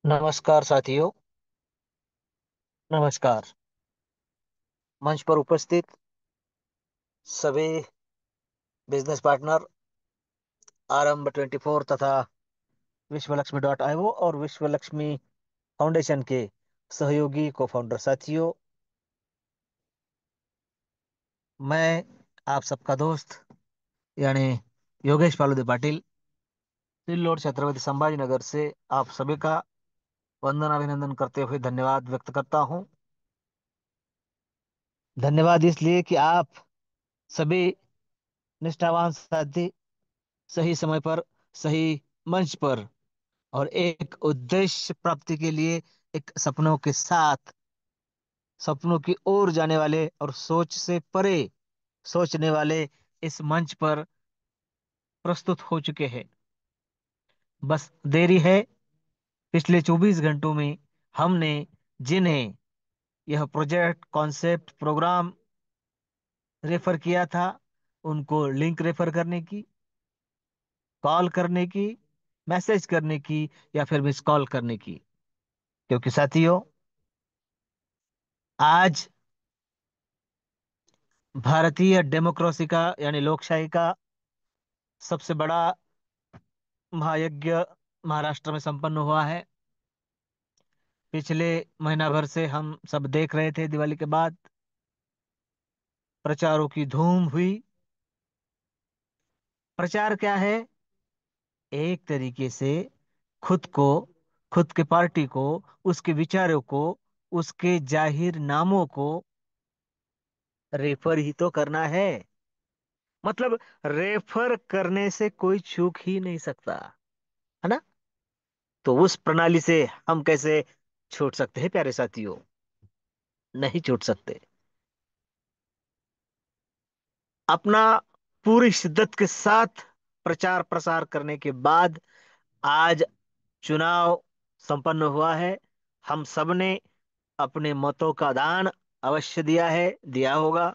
नमस्कार साथियों। नमस्कार। मंच पर उपस्थित सभी बिजनेस पार्टनर, आरंभ 24 तथा विश्व लक्ष्मी डॉट आईओ और विश्व लक्ष्मी फाउंडेशन के सहयोगी को फाउंडर साथियों, मैं आप सबका दोस्त यानी योगेश पालुदे पाटिल सिल्लोड छत्रपति संभाजी नगर से आप सभी का वंदन अभिनंदन करते हुए धन्यवाद व्यक्त करता हूं। धन्यवाद इसलिए कि आप सभी निष्ठावान साथी सही समय पर, सही मंच पर और एक उद्देश्य प्राप्ति के लिए एक सपनों के साथ सपनों की ओर जाने वाले और सोच से परे सोचने वाले इस मंच पर प्रस्तुत हो चुके हैं। बस देरी है। पिछले 24 घंटों में हमने जिन्हें यह प्रोजेक्ट कॉन्सेप्ट प्रोग्राम रेफर किया था, उनको लिंक रेफर करने की, कॉल करने की, मैसेज करने की या फिर मिस कॉल करने की। क्योंकि साथियों, आज भारतीय डेमोक्रेसी का यानी लोकशाही का सबसे बड़ा महायज्ञ महाराष्ट्र में संपन्न हुआ है। पिछले महीना भर से हम सब देख रहे थे, दिवाली के बाद प्रचारों की धूम हुई। प्रचार क्या है? एक तरीके से खुद को, खुद के पार्टी को, उसके विचारों को, उसके जाहिर नामों को रेफर ही तो करना है। मतलब रेफर करने से कोई चूक ही नहीं सकता, है ना? तो उस प्रणाली से हम कैसे छूट सकते हैं प्यारे साथियों? नहीं छूट सकते। अपना पूरी शिद्दत के साथ प्रचार प्रसार करने के बाद आज चुनाव संपन्न हुआ है। हम सबने अपने मतों का दान अवश्य दिया है, दिया होगा।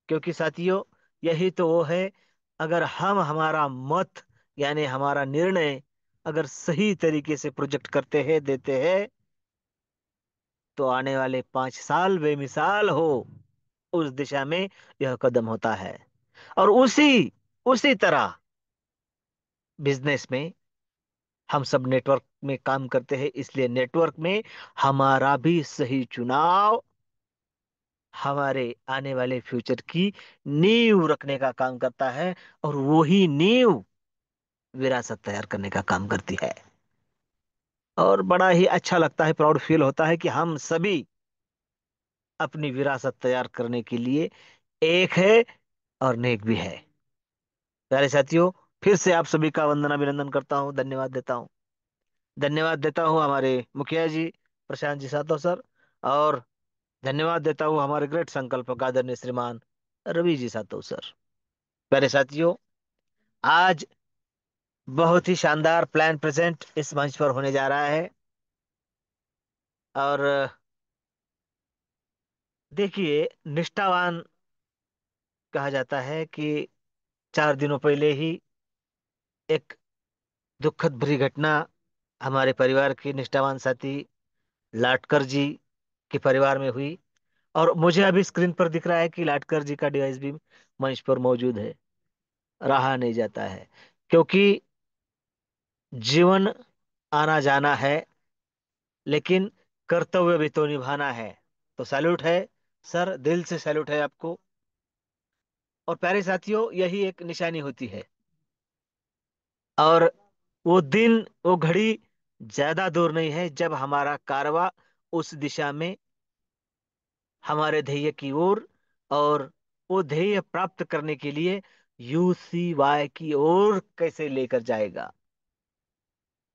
क्योंकि साथियों, यही तो वो है। अगर हम हमारा मत यानी हमारा निर्णय अगर सही तरीके से प्रोजेक्ट करते हैं, देते हैं, तो आने वाले 5 साल बेमिसाल हो उस दिशा में यह कदम होता है। और उसी उसी तरह बिजनेस में हम सब नेटवर्क में काम करते हैं, इसलिए नेटवर्क में हमारा भी सही चुनाव हमारे आने वाले फ्यूचर की नींव रखने का काम करता है। और वही नींव विरासत तैयार करने का काम करती है। और बड़ा ही अच्छा लगता है, प्राउड फील होता है कि हम सभी अपनी विरासत तैयार करने के लिए एक है और नेक भी है। प्यारे साथियों, फिर से आप सभी का वंदना अभिनंदन करता हूँ, धन्यवाद देता हूँ। धन्यवाद देता हूँ हमारे मुखिया जी प्रशांत जी सातो सर, और धन्यवाद देता हूँ हमारे ग्रेट संकल्पक आदरणीय श्रीमान रवि जी सातो सर। प्यारे साथियों, आज बहुत ही शानदार प्लान प्रेजेंट इस मंच पर होने जा रहा है। और देखिए, निष्ठावान कहा जाता है कि 4 दिनों पहले ही एक दुखद भरी घटना हमारे परिवार के निष्ठावान साथी लाटकर जी के परिवार में हुई। और मुझे अभी स्क्रीन पर दिख रहा है कि लाटकर जी का डिवाइस भी मंच पर मौजूद है। रहा नहीं जाता है, क्योंकि जीवन आना जाना है, लेकिन कर्तव्य भी तो निभाना है। तो सैल्यूट है सर, दिल से सैल्यूट है आपको। और प्यारे साथियों, यही एक निशानी होती है। और वो दिन, वो घड़ी ज्यादा दूर नहीं है जब हमारा कारवा उस दिशा में हमारे ध्येय की ओर, और वो ध्येय प्राप्त करने के लिए यूसीवाई की ओर कैसे लेकर जाएगा।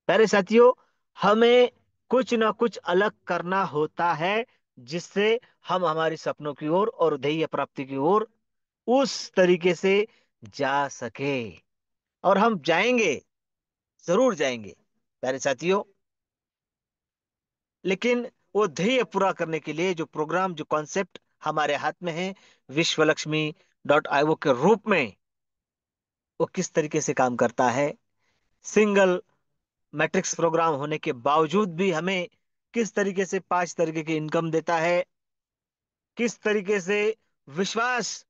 प्यारे साथियों, हमें कुछ ना कुछ अलग करना होता है, जिससे हम हमारी सपनों की ओर और ध्येय प्राप्ति की ओर उस तरीके से जा सके। और हम जाएंगे, जरूर जाएंगे प्यारे साथियों। लेकिन वो ध्येय पूरा करने के लिए जो प्रोग्राम, जो कॉन्सेप्ट हमारे हाथ में है, विश्व लक्ष्मी डॉट आईओ के रूप में, वो किस तरीके से काम करता है। सिंगल मैट्रिक्स प्रोग्राम होने के बावजूद भी हमें किस तरीके से 5 तरीके की इनकम देता है, किस तरीके से विश्वास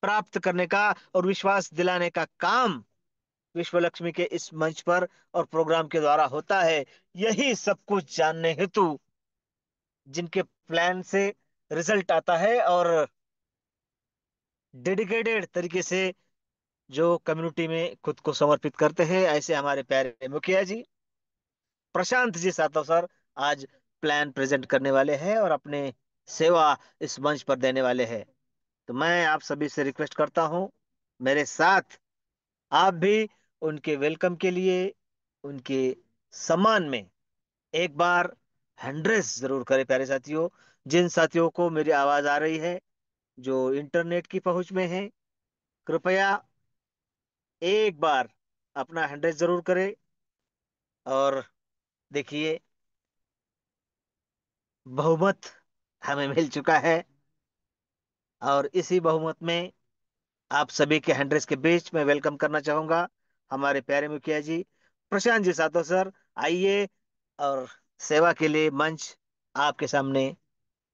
प्राप्त करने का और विश्वास दिलाने का काम विश्व लक्ष्मी के इस मंच पर और प्रोग्राम के द्वारा होता है, यही सब कुछ जानने हेतु जिनके प्लान से रिजल्ट आता है और डेडिकेटेड तरीके से जो कम्युनिटी में खुद को समर्पित करते हैं, ऐसे हमारे प्यारे मुखिया जी प्रशांत जी सातव सर आज प्लान प्रेजेंट करने वाले हैं और अपने सेवा इस मंच पर देने वाले हैं। तो मैं आप सभी से रिक्वेस्ट करता हूं, मेरे साथ आप भी उनके वेलकम के लिए, उनके सम्मान में एक बार हैंड्रेस जरूर करें प्यारे साथियों। जिन साथियों को मेरी आवाज आ रही है, जो इंटरनेट की पहुंच में है, कृपया एक बार अपना हैंड्रेस जरूर करें। और देखिए, बहुमत हमें मिल चुका है और इसी बहुमत में आप सभी के हैंड्रेस के बीच में वेलकम करना चाहूंगा हमारे प्यारे मुखिया जी प्रशांत जी सातो सर। आइए, और सेवा के लिए मंच आपके सामने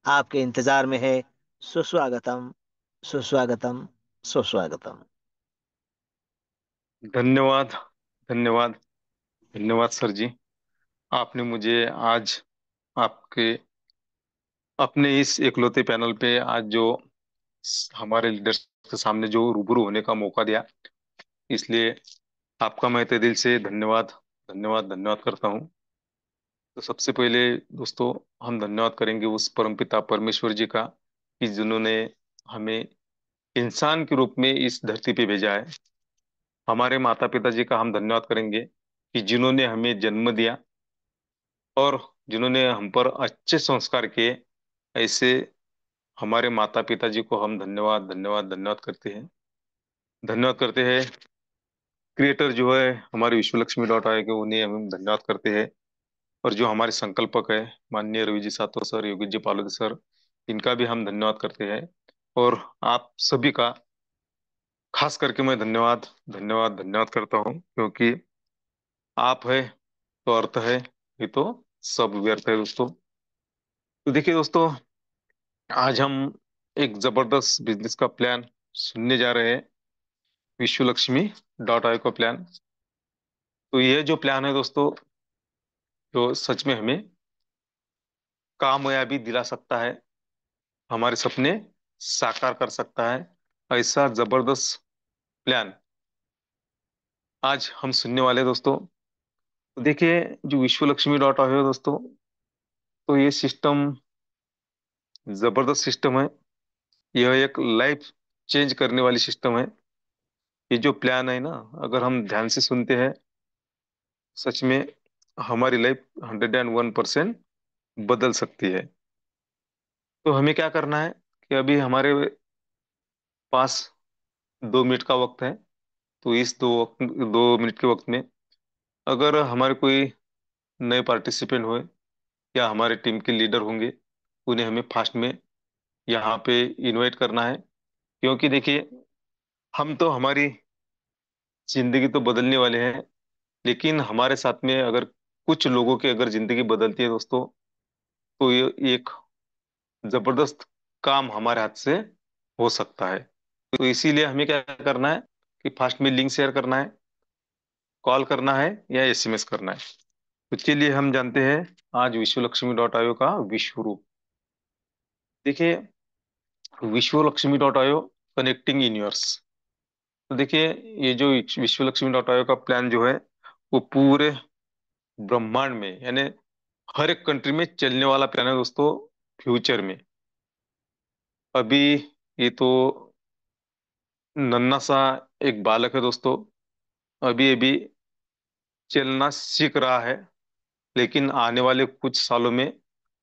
आपके इंतजार में है। सुस्वागतम, सुस्वागतम, सुस्वागतम। धन्यवाद। धन्यवाद। धन्यवाद सर जी। आपने मुझे आज आपके अपने इस एकलौते पैनल पे आज जो हमारे लीडर्स के सामने जो रूबरू होने का मौका दिया, इसलिए आपका मैं तहे दिल से धन्यवाद धन्यवाद धन्यवाद करता हूँ। तो सबसे पहले दोस्तों, हम धन्यवाद करेंगे उस परमपिता परमेश्वर जी का कि जिन्होंने हमें इंसान के रूप में इस धरती पे भेजा है। हमारे माता पिता जी का हम धन्यवाद करेंगे कि जिन्होंने हमें जन्म दिया और जिन्होंने हम पर अच्छे संस्कार किए। ऐसे हमारे माता पिता जी को हम धन्यवाद धन्यवाद धन्यवाद करते हैं। धन्यवाद करते हैं क्रिएटर जो है हमारे विश्व लक्ष्मी डॉट आए के, उन्हें हम धन्यवाद करते हैं। और जो हमारे संकल्पक है माननीय रवि जी सातो सर, योगी जी पालोद सर, इनका भी हम धन्यवाद करते हैं। और आप सभी का खास करके मैं धन्यवाद धन्यवाद धन्यवाद करता हूँ, क्योंकि आप है तो अर्थ है, ये तो सब व्यर्थ है दोस्तों। तो देखिए दोस्तों, आज हम एक जबरदस्त बिजनेस का प्लान सुनने जा रहे हैं, विश्व लक्ष्मी डॉट आई का प्लान। तो ये जो प्लान है दोस्तों, जो सच में हमें कामयाबी दिला सकता है, हमारे सपने साकार कर सकता है, ऐसा जबरदस्त प्लान आज हम सुनने वाले हैं दोस्तों। तो देखिए, जो विश्व लक्ष्मी डॉट आई है दोस्तों, तो ये सिस्टम जबरदस्त सिस्टम है। यह एक लाइफ चेंज करने वाली सिस्टम है। ये जो प्लान है ना, अगर हम ध्यान से सुनते हैं, सच में हमारी लाइफ 101% बदल सकती है। तो हमें क्या करना है कि अभी हमारे पास 2 मिनट का वक्त है। तो इस 2 मिनट के वक्त में अगर हमारे कोई नए पार्टिसिपेंट हुए या हमारे टीम के लीडर होंगे, उन्हें हमें फास्ट में यहाँ पे इनवाइट करना है। क्योंकि देखिए, हम तो हमारी जिंदगी तो बदलने वाले हैं, लेकिन हमारे साथ में अगर कुछ लोगों की अगर जिंदगी बदलती है दोस्तों, तो ये एक जबरदस्त काम हमारे हाथ से हो सकता है। तो इसीलिए हमें क्या करना है कि फास्ट में लिंक शेयर करना है, कॉल करना है या एसएमएस करना है। तो चलिए हम जानते हैं आज विश्व लक्ष्मी डॉट आयो का विश्व रूप। देखिए, विश्व लक्ष्मी डॉट आयो कनेक्टिंग यूनिवर्स। तो देखिए, ये जो विश्व लक्ष्मी डॉट आयो का प्लान जो है, वो पूरे ब्रह्मांड में, यानी हर एक कंट्री में चलने वाला प्लान है दोस्तों। फ्यूचर में अभी ये तो नन्ना सा एक बालक है दोस्तों, अभी अभी चलना सीख रहा है, लेकिन आने वाले कुछ सालों में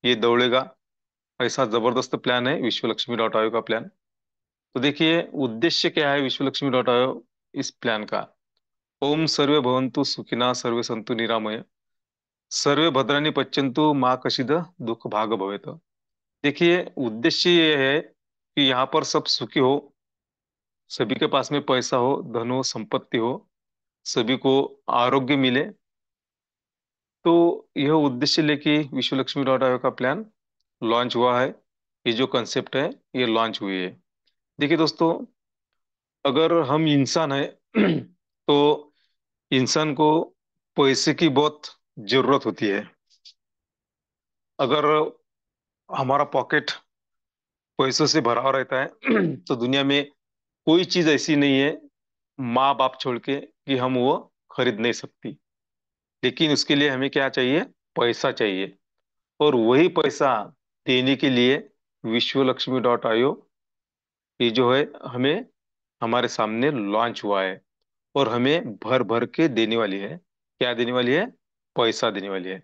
ये दौड़ेगा। ऐसा जबरदस्त प्लान है विश्व लक्ष्मी डॉट आयो का प्लान। तो देखिए, उद्देश्य क्या है विश्व लक्ष्मी डॉट आयो इस प्लान का। ओम सर्वे भवन्तु सुखिनः सर्वे सन्तु निरामय सर्वे भद्राणि पश्यन्तु माँ कशिद दुख भाग भवेत। देखिए, उद्देश्य ये है कि यहाँ पर सब सुखी हो, सभी के पास में पैसा हो, धन हो, संपत्ति हो, सभी को आरोग्य मिले, तो यह उद्देश्य लेके विश्व लक्ष्मी डॉट आयोग का प्लान लॉन्च हुआ है। ये जो कंसेप्ट है ये लॉन्च हुई है। देखिए दोस्तों, अगर हम इंसान है तो इंसान को पैसे की बहुत जरूरत होती है। अगर हमारा पॉकेट पैसों से भरा हुआ रहता है तो दुनिया में कोई चीज ऐसी नहीं है माँ बाप छोड़ के कि हम वो खरीद नहीं सकती। लेकिन उसके लिए हमें क्या चाहिए? पैसा चाहिए। और वही पैसा देने के लिए विश्व लक्ष्मी डॉट आईओ ये जो है हमें हमारे सामने लॉन्च हुआ है। और हमें भर भर के देने वाली है। क्या देने वाली है? पैसा देने वाली है।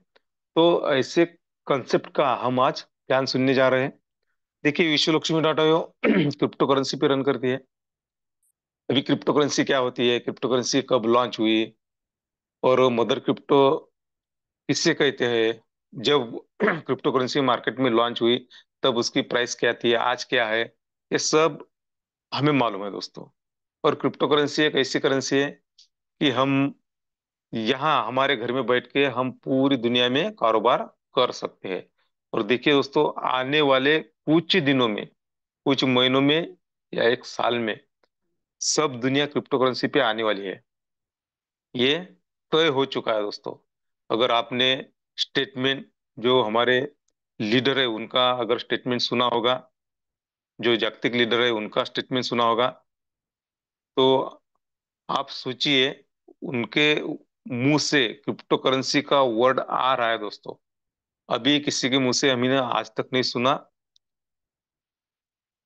तो ऐसे कंसेप्ट का हम आज ध्यान सुनने जा रहे हैं। देखिए, विश्व Lakshmi dot IO crypto currency पे रन करती है। अभी क्रिप्टो करेंसी क्या होती है, क्रिप्टो करेंसी कब लॉन्च हुई, और मदर क्रिप्टो किससे कहते हैं, जब क्रिप्टो करेंसी मार्केट में लॉन्च हुई तब उसकी प्राइस क्या थी, आज क्या है, ये सब हमें मालूम है दोस्तों। और क्रिप्टो करेंसी एक ऐसी करेंसी है कि हम यहाँ हमारे घर में बैठ के हम पूरी दुनिया में कारोबार कर सकते हैं। और देखिए दोस्तों, आने वाले कुछ दिनों में, कुछ महीनों में या एक साल में सब दुनिया क्रिप्टो करेंसी पे आने वाली है। ये तय हो चुका है दोस्तों। अगर आपने स्टेटमेंट, जो हमारे लीडर है उनका अगर स्टेटमेंट सुना होगा, जो जागतिक लीडर है उनका स्टेटमेंट सुना होगा, तो आप सोचिए, उनके मुंह से क्रिप्टो करेंसी का वर्ड आ रहा है दोस्तों। अभी किसी के मुंह से हमने आज तक नहीं सुना,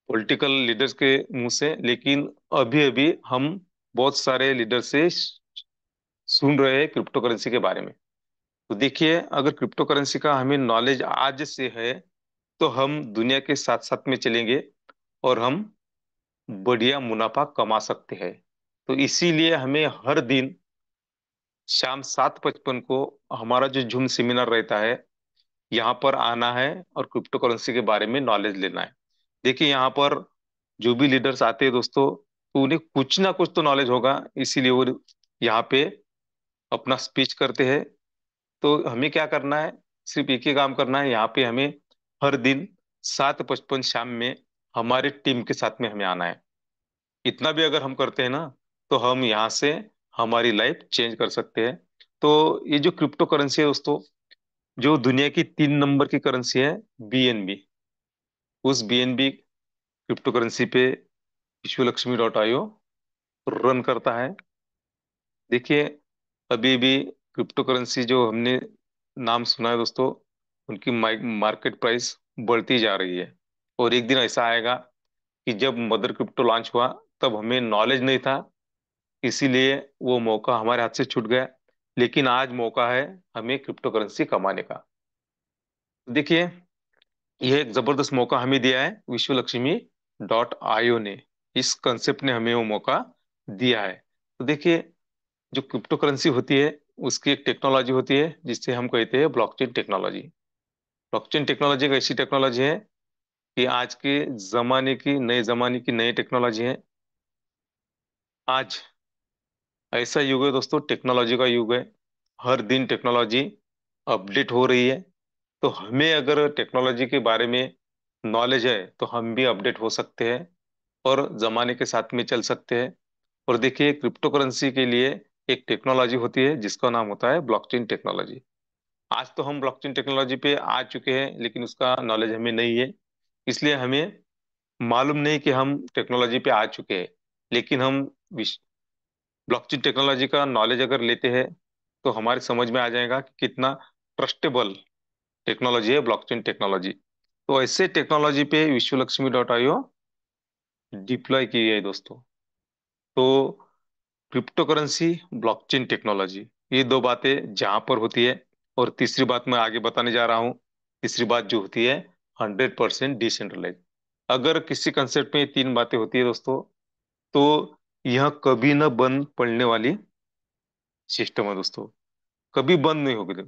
पॉलिटिकल लीडर्स के मुंह से। लेकिन अभी अभी हम बहुत सारे लीडर से सुन रहे हैं क्रिप्टो करेंसी के बारे में। तो देखिए, अगर क्रिप्टो करेंसी का हमें नॉलेज आज से है तो हम दुनिया के साथ साथ में चलेंगे और हम बढ़िया मुनाफा कमा सकते हैं। तो इसीलिए हमें हर दिन शाम 7:55 को हमारा जो जूम सेमिनार रहता है, यहाँ पर आना है और क्रिप्टो करेंसी के बारे में नॉलेज लेना है। देखिए, यहाँ पर जो भी लीडर्स आते हैं दोस्तों, तो उन्हें कुछ ना कुछ तो नॉलेज होगा, इसीलिए वो यहाँ पे अपना स्पीच करते हैं। तो हमें क्या करना है? सिर्फ एक ही काम करना है, यहाँ पे हमें हर दिन 7:55 शाम में हमारी टीम के साथ में हमें आना है। इतना भी अगर हम करते हैं ना, तो हम यहाँ से हमारी लाइफ चेंज कर सकते हैं। तो ये जो क्रिप्टो करेंसी है दोस्तों, जो दुनिया की 3 नंबर की करेंसी है, बीएनबी, उस बीएनबी क्रिप्टो करेंसी पे विश्व लक्ष्मी डॉट आईओ रन करता है। देखिए, अभी भी क्रिप्टो करेंसी जो हमने नाम सुना है दोस्तों, उनकी मार्केट प्राइस बढ़ती जा रही है। और एक दिन ऐसा आएगा कि जब मदर क्रिप्टो लॉन्च हुआ तब हमें नॉलेज नहीं था, इसीलिए वो मौका हमारे हाथ से छूट गया। लेकिन आज मौका है हमें क्रिप्टो करेंसी कमाने का। देखिए, यह एक जबरदस्त मौका हमें दिया है विश्व लक्ष्मी डॉट आईओ ने। इस कंसेप्ट ने हमें वो मौका दिया है। तो देखिए, जो क्रिप्टो करेंसी होती है उसकी एक टेक्नोलॉजी होती है जिससे हम कहते हैं ब्लॉकचेन टेक्नोलॉजी। ब्लॉकचेन टेक्नोलॉजी एक ऐसी टेक्नोलॉजी है कि आज के जमाने की नई टेक्नोलॉजी है। आज ऐसा युग है दोस्तों, टेक्नोलॉजी का युग है। हर दिन टेक्नोलॉजी अपडेट हो रही है। तो हमें अगर टेक्नोलॉजी के बारे में नॉलेज है तो हम भी अपडेट हो सकते हैं और जमाने के साथ में चल सकते हैं। और देखिए, क्रिप्टो करेंसी के लिए एक टेक्नोलॉजी होती है जिसका नाम होता है ब्लॉकचेन टेक्नोलॉजी। आज तो हम ब्लॉकचेन टेक्नोलॉजी पे आ चुके हैं, लेकिन उसका नॉलेज हमें नहीं है। इसलिए हमें मालूम नहीं कि हम टेक्नोलॉजी पे आ चुके हैं। लेकिन हम ब्लॉकचेन टेक्नोलॉजी का नॉलेज अगर लेते हैं तो हमारे समझ में आ जाएगा कि कितना ट्रस्टेबल टेक्नोलॉजी है ब्लॉकचेन टेक्नोलॉजी। तो ऐसे टेक्नोलॉजी पे विश्व लक्ष्मी डॉट आईओ डिप्लॉय की है दोस्तों। तो क्रिप्टो करेंसी, ब्लॉकचेन टेक्नोलॉजी, ये दो बातें जहां पर होती है। और तीसरी बात मैं आगे बताने जा रहा हूं। तीसरी बात जो होती है 100% डिसेंट्रलाइज। अगर किसी कंसेप्ट में ये तीन बातें होती है दोस्तों, तो यह कभी न बंद पड़ने वाली सिस्टम है दोस्तों। कभी बंद नहीं होगी।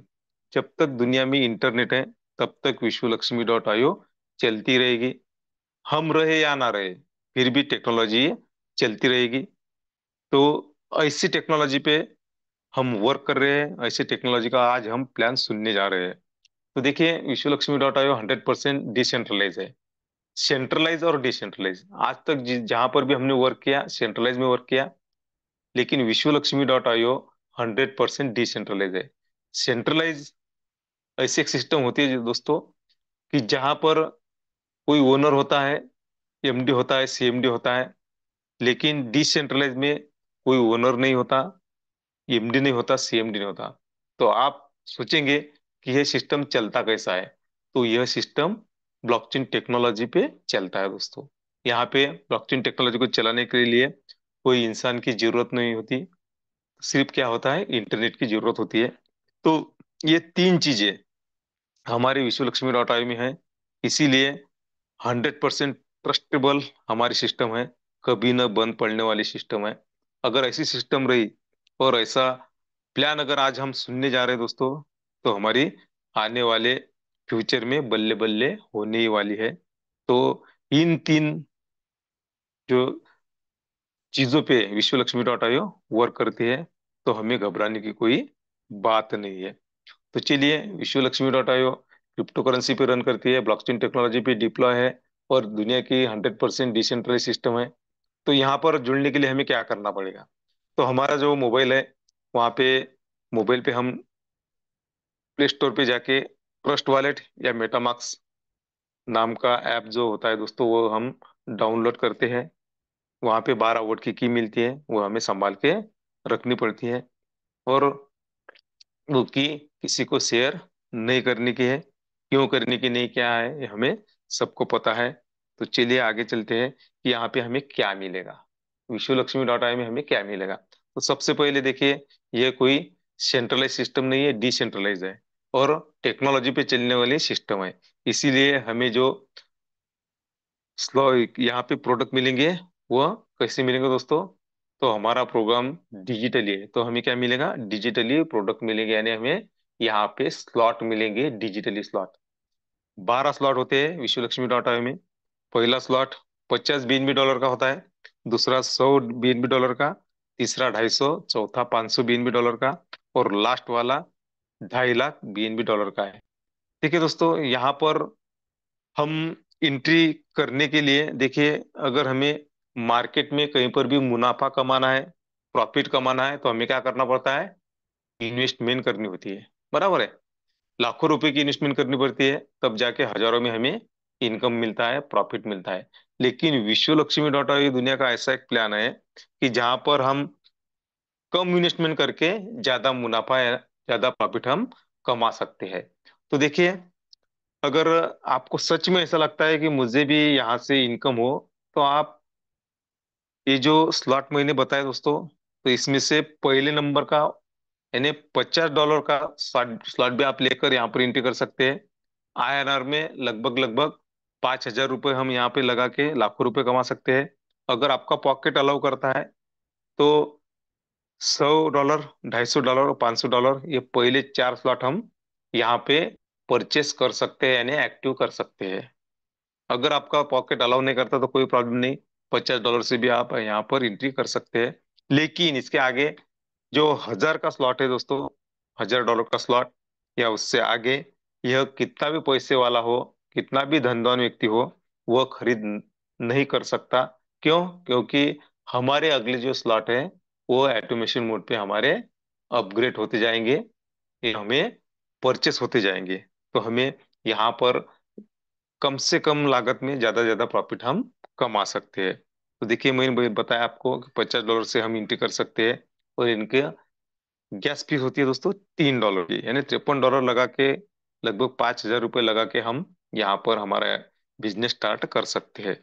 जब तक दुनिया में इंटरनेट है तब तक विश्व लक्ष्मी डॉट आईओ चलती रहेगी। हम रहे या ना रहे, फिर भी टेक्नोलॉजी चलती रहेगी। तो ऐसी टेक्नोलॉजी पे हम वर्क कर रहे हैं, ऐसे टेक्नोलॉजी का आज हम प्लान सुनने जा रहे हैं। तो देखिए, विश्व लक्ष्मी डॉट आईओ 100% डिसेंट्रलाइज है। सेंट्रलाइज और डिसेंट्रलाइज, आज तक जहां पर भी हमने वर्क किया, सेंट्रलाइज में वर्क किया। लेकिन विश्व लक्ष्मी डॉट आईओ 100% डिसेंट्रलाइज है। सेंट्रलाइज ऐसी एक सिस्टम होती है दोस्तों, कि जहां पर कोई ओनर होता है, एमडी होता है, सीएमडी होता है। लेकिन डिसेंट्रलाइज में कोई ओनर नहीं होता, एमडी नहीं होता, सीएमडी नहीं होता। तो आप सोचेंगे कि यह सिस्टम चलता कैसा है। तो यह सिस्टम ब्लॉकचेन टेक्नोलॉजी पे चलता है दोस्तों। यहाँ पे ब्लॉकचेन टेक्नोलॉजी को चलाने के लिए कोई इंसान की जरूरत नहीं होती, सिर्फ क्या होता है, इंटरनेट की जरूरत होती है। तो ये तीन चीजें हमारे विश्व लक्ष्मी डॉट आई में है। इसीलिए 100% ट्रस्टेबल हमारी सिस्टम है, कभी न बंद पड़ने वाली सिस्टम है। अगर ऐसी सिस्टम रही और ऐसा प्लान अगर आज हम सुनने जा रहे हैं दोस्तों, तो हमारी आने वाले फ्यूचर में बल्ले बल्ले होने ही वाली है। तो इन तीन जो चीजों पे विश्व लक्ष्मी डॉट आईओ वर्क करती है, तो हमें घबराने की कोई बात नहीं है। तो चलिए, विश्व Lakshmi dot IO crypto currency पे रन करती है, ब्लॉकचेन टेक्नोलॉजी पे डिप्लॉय है, और दुनिया की 100% डिसेंट्रलाइज सिस्टम है। तो यहाँ पर जुड़ने के लिए हमें क्या करना पड़ेगा? तो हमारा जो मोबाइल है, वहाँ पे मोबाइल पे हम प्ले स्टोर पे जाके ट्रस्ट वॉलेट या मेटामास्क नाम का ऐप जो होता है दोस्तों, वो हम डाउनलोड करते हैं। वहाँ पे 12 वोट की मिलती है, वो हमें संभाल के रखनी पड़ती है। और वो की किसी को शेयर नहीं करने की है। क्यों करने की नहीं, क्या है, ये हमें सबको पता है। तो चलिए आगे चलते हैं कि यहाँ पे हमें क्या मिलेगा, विश्व लक्ष्मी डॉट आई में हमें क्या मिलेगा। तो सबसे पहले देखिए, ये कोई सेंट्रलाइज सिस्टम नहीं है, डिसेंट्रलाइज है, और टेक्नोलॉजी पे चलने वाली सिस्टम है। इसीलिए हमें जो स्लो यहाँ पे प्रोडक्ट मिलेंगे, वो कैसे मिलेंगे दोस्तों? तो हमारा प्रोग्राम डिजिटली है, तो हमें क्या मिलेगा, डिजिटली प्रोडक्ट मिलेंगे, यानी हमें यहाँ पे स्लॉट मिलेंगे, डिजिटली स्लॉट। 12 स्लॉट होते हैं विश्व लक्ष्मी डॉट आई में। पहला स्लॉट 50 बीएनबी डॉलर का होता है, दूसरा 100 बीएनबी डॉलर का, तीसरा 250, चौथा 500 बीएनबी डॉलर का, और लास्ट वाला 2.5 लाख बीएनबी डॉलर का है। ठीक है दोस्तों, यहाँ पर हम एंट्री करने के लिए देखिए, अगर हमें मार्केट में कहीं पर भी मुनाफा कमाना है, प्रॉफिट कमाना है, तो हमें क्या करना पड़ता है, इन्वेस्टमेंट करनी होती है। बराबर है, लाखों रुपए की इन्वेस्टमेंट करनी पड़ती है, तब जाके हजारों में हमें इनकम मिलता है, प्रॉफिट मिलता है। लेकिन विश्व लक्ष्मी डॉट आई दुनिया का ऐसा एक प्लान है कि जहां पर हम कम इन्वेस्टमेंट करके ज्यादा मुनाफा या ज्यादा प्रॉफिट हम कमा सकते हैं। तो देखिए, अगर आपको सच में ऐसा लगता है कि मुझे भी यहाँ से इनकम हो, तो आप ये जो स्लॉट मैंने बताया दोस्तों, तो इसमें से पहले नंबर का, यानी $50 का स्लॉट स्लॉट भी आप लेकर यहाँ पर एंट्री कर सकते हैं। आईएनआर में लगभग लगभग 5,000 रुपये हम यहाँ पे लगा के लाखों रुपए कमा सकते हैं। अगर आपका पॉकेट अलाउ करता है, तो $100, $250 और $500, ये पहले 4 स्लॉट हम यहाँ पे परचेस कर सकते हैं, यानी एक्टिव कर सकते हैं। अगर आपका पॉकेट अलाउ नहीं करता तो कोई प्रॉब्लम नहीं, $50 से भी आप यहाँ पर एंट्री कर सकते हैं। लेकिन इसके आगे जो 1,000 का स्लॉट है दोस्तों, $1,000 का स्लॉट या उससे आगे, यह कितना भी पैसे वाला हो, कितना भी धनवान व्यक्ति हो, वह खरीद नहीं कर सकता। क्यों? क्योंकि हमारे अगले जो स्लॉट है, वो ऑटोमेशन मोड पे हमारे अपग्रेड होते जाएंगे, ये हमें परचेस होते जाएंगे। तो हमें यहाँ पर कम से कम लागत में ज्यादा ज्यादा प्रॉफिट हम कमा सकते हैं। तो देखिए, मैंने बताया आपको कि $50 से हम एंट्री कर सकते हैं, और इनके गैस फीस होती है दोस्तों $3 की, यानी $53 लगा के लगभग 5,000 रुपये लगा के हम यहाँ पर हमारा बिजनेस स्टार्ट कर सकते हैं।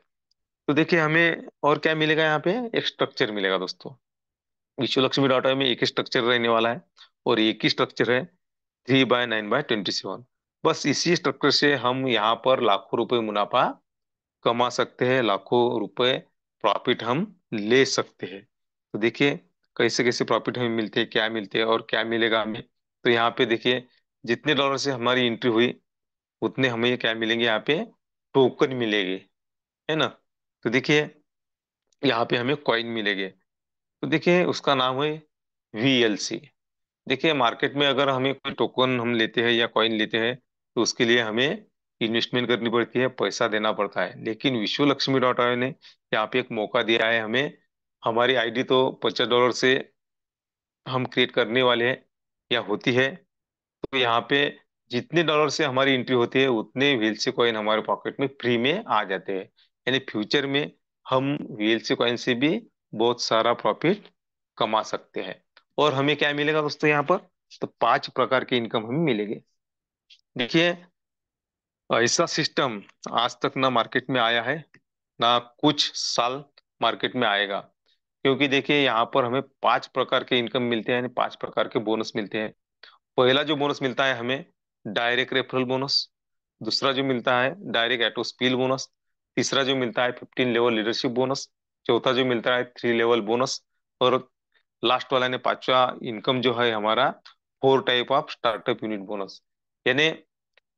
तो देखिए, हमें और क्या मिलेगा, यहाँ पे एक स्ट्रक्चर मिलेगा दोस्तों। विश्व लक्ष्मी डॉट में एक ही स्ट्रक्चर रहने वाला है, और एक ही स्ट्रक्चर है, 3/9/27। बस इसी स्ट्रक्चर से हम यहाँ पर लाखों रुपए मुनाफा कमा सकते हैं, लाखों रुपए प्रॉफिट हम ले सकते हैं। तो देखिए, कैसे कैसे प्रॉफिट हमें मिलते हैं, क्या मिलते हैं और क्या मिलेगा हमें। तो यहाँ पे देखिए, जितने डॉलर से हमारी एंट्री हुई, उतने हमें क्या मिलेंगे, यहाँ पे टोकन मिलेंगे, है ना। तो देखिए, यहाँ पे हमें कॉइन मिलेंगे। तो देखिए, उसका नाम है VLC। देखिए मार्केट में अगर हमें कोई टोकन हम लेते हैं या कॉइन लेते हैं तो उसके लिए हमें इन्वेस्टमेंट करनी पड़ती है, पैसा देना पड़ता है। लेकिन विश्व लक्ष्मी डॉट आईओ ने यहाँ पे एक मौका दिया है हमें। हमारी आईडी तो $50 से हम क्रिएट करने वाले हैं या होती है। तो यहाँ पे जितने डॉलर से हमारी एंट्री होती है उतने व्हील से कॉइन हमारे पॉकेट में फ्री में आ जाते हैं। यानी फ्यूचर में हम व्हील से कॉइन से भी बहुत सारा प्रॉफिट कमा सकते हैं। और हमें क्या मिलेगा दोस्तों यहाँ पर? तो 5 प्रकार के इनकम हमें मिलेंगे। देखिए ऐसा सिस्टम आज तक ना मार्केट में आया है, ना कुछ साल मार्केट में आएगा। क्योंकि देखिए यहाँ पर हमें 5 प्रकार के इनकम मिलते हैं, यानी 5 प्रकार के बोनस मिलते हैं। पहला जो बोनस मिलता है हमें, डायरेक्ट रेफरल बोनस। दूसरा जो मिलता है, डायरेक्ट ऑटो स्पिल बोनस। तीसरा जो मिलता है, 15 लेवल लीडरशिप बोनस। चौथा जो मिलता है, 3 लेवल बोनस। और लास्ट वाला ने पांचवा इनकम जो है हमारा, 4 type of startup unit bonus. यानी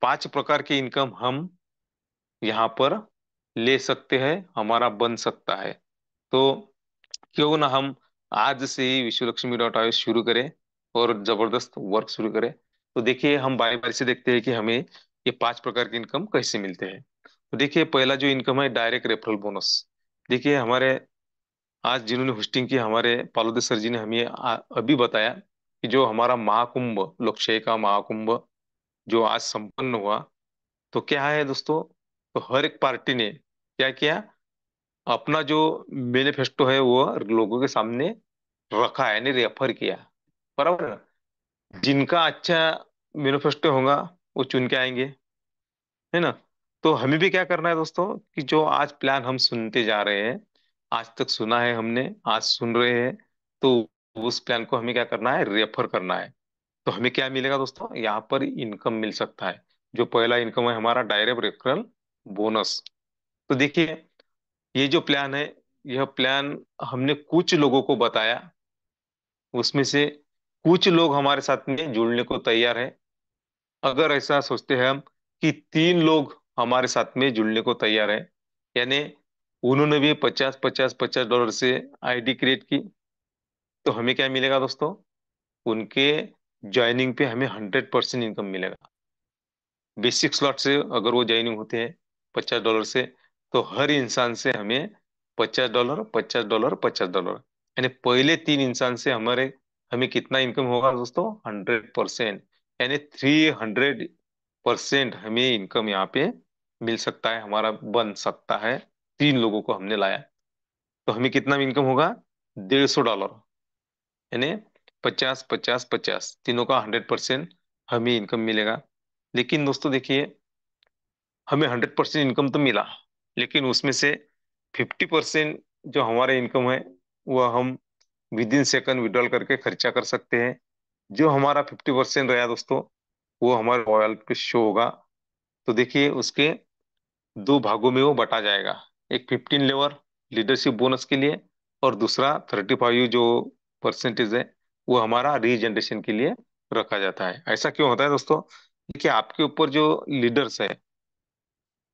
5 प्रकार की इनकम हम यहाँ पर ले सकते हैं, हमारा बन सकता है। तो क्यों ना हम आज से ही विश्वलक्ष्मी.आईओ शुरू करें और जबरदस्त वर्क शुरू करें। तो देखिए हम बारी बारी से देखते हैं कि हमें ये 5 प्रकार के इनकम कैसे मिलते हैं। तो देखिए पहला जो इनकम है, डायरेक्ट रेफरल बोनस। देखिए हमारे आज जिन्होंने होस्टिंग की, हमारे पालोदे सर जी ने हमें अभी बताया कि जो हमारा महाकुंभ, लोकशाही का महाकुंभ जो आज संपन्न हुआ, तो क्या है दोस्तों, तो हर एक पार्टी ने क्या किया, अपना जो मैनिफेस्टो है वो लोगों के सामने रखा है, यानी रेफर किया। बराबर है ना? जिनका अच्छा मैनिफेस्टो होगा वो चुन के आएंगे, है ना? तो हमें भी क्या करना है दोस्तों, कि जो आज प्लान हम सुनते जा रहे हैं, आज तक सुना है हमने, आज सुन रहे हैं, तो उस प्लान को हमें क्या करना है, रेफर करना है। तो हमें क्या मिलेगा दोस्तों, यहाँ पर इनकम मिल सकता है। जो पहला इनकम है हमारा, डायरेक्ट रेफरल बोनस। तो देखिए ये जो प्लान है, यह प्लान हमने कुछ लोगों को बताया, उसमें से कुछ लोग हमारे साथ में जुड़ने को तैयार है। अगर ऐसा सोचते हैं हम कि 3 लोग हमारे साथ में जुड़ने को तैयार है, यानी उन्होंने भी 50 50 50 डॉलर से आईडी क्रिएट की, तो हमें क्या मिलेगा दोस्तों, उनके ज्वाइनिंग पे हमें 100% इनकम मिलेगा। बेसिक स्लॉट से अगर वो ज्वाइनिंग होते हैं $50 से, तो हर इंसान से हमें $50, $50, $50, यानी पहले 3 इंसान से हमारे हमें कितना इनकम होगा दोस्तों, 100%। यानी 300% हमें इनकम यहाँ पे मिल सकता है, हमारा बन सकता है। 3 लोगों को हमने लाया, तो हमें कितना इनकम होगा, $150। यानी 50 50 50, तीनों का 100% हमें इनकम मिलेगा। लेकिन दोस्तों देखिए, हमें 100% इनकम तो मिला, लेकिन उसमें से 50% जो हमारा इनकम है वह हम विद इन सेकंड विड्रॉल करके खर्चा कर सकते हैं। जो हमारा 50% रहा दोस्तों, वो हमारे वॉलेट पे शो होगा। तो देखिए उसके 2 भागों में वो बटा जाएगा। एक 15 लेवल लीडरशिप बोनस के लिए, और दूसरा 35 जो परसेंटेज है वो हमारा रीजनरेशन के लिए रखा जाता है। ऐसा क्यों होता है दोस्तों? देखिए आपके ऊपर जो लीडर्स है,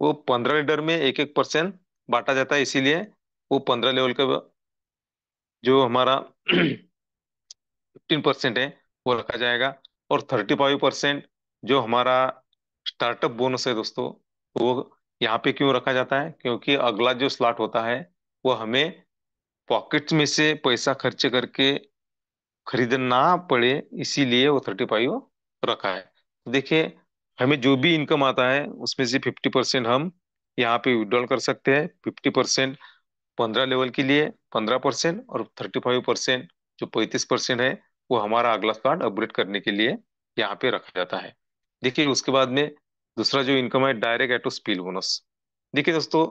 वो 15 लीडर में 1 1% बांटा जाता है, इसीलिए वो 15 लेवल का जो हमारा 15% है वो रखा जाएगा। और 35% जो हमारा स्टार्टअप बोनस है दोस्तों, वो यहाँ पे क्यों रखा जाता है, क्योंकि अगला जो स्लॉट होता है वो हमें पॉकेट्स में से पैसा खर्च करके खरीदना पड़े, इसीलिए वो 35 रखा है। तो देखिए हमें जो भी इनकम आता है उसमें से 50% हम यहाँ पे विड्रॉल कर सकते हैं। 50% 15 लेवल के लिए, 15%, और 35% जो 35% है वो हमारा अगला कार्ड अपग्रेड करने के लिए यहाँ पे रखा जाता है। देखिए उसके बाद में दूसरा जो इनकम है, डायरेक्ट एटो स्पिल बोनस। देखिए दोस्तों,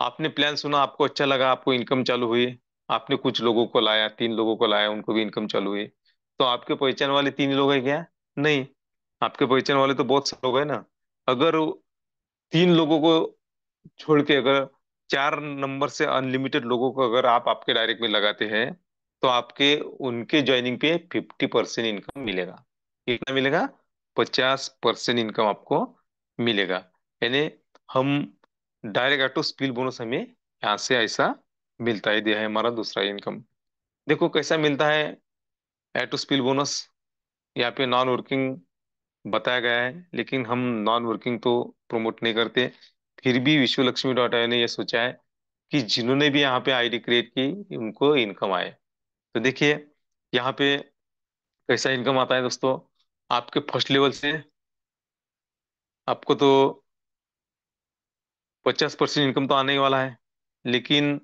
आपने प्लान सुना, आपको अच्छा लगा, आपको इनकम चालू हुई, आपने कुछ लोगों को लाया, 3 लोगों को लाया, उनको भी इनकम चालू हुई। तो आपके पहचान वाले 3 लोग हैं क्या? नहीं, आपके पहचान वाले तो बहुत सारे लोग हैं ना। अगर 3 लोगों को छोड़ के अगर 4 नंबर से अनलिमिटेड लोगों को अगर आप आपके डायरेक्ट में लगाते हैं, तो आपके उनके ज्वाइनिंग पे 50% इनकम मिलेगा। कितना मिलेगा? 50% इनकम आपको मिलेगा। यानी हम डायरेक्ट ऑटो स्पिल बोनस हमें यहाँ से ऐसा मिलता है, दिया है हमारा दूसरा इनकम। देखो कैसा मिलता है ऑटो स्पिल बोनस। यहाँ पे नॉन वर्किंग बताया गया है, लेकिन हम नॉन वर्किंग तो प्रमोट नहीं करते। फिर भी विश्व लक्ष्मी डॉट आई ने यह सोचा है कि जिन्होंने भी यहाँ पे आईडी क्रिएट की उनको इनकम आए। तो देखिए यहाँ पे कैसा इनकम आता है दोस्तों। आपके फर्स्ट लेवल से आपको तो 50% इनकम तो आने ही वाला है, लेकिन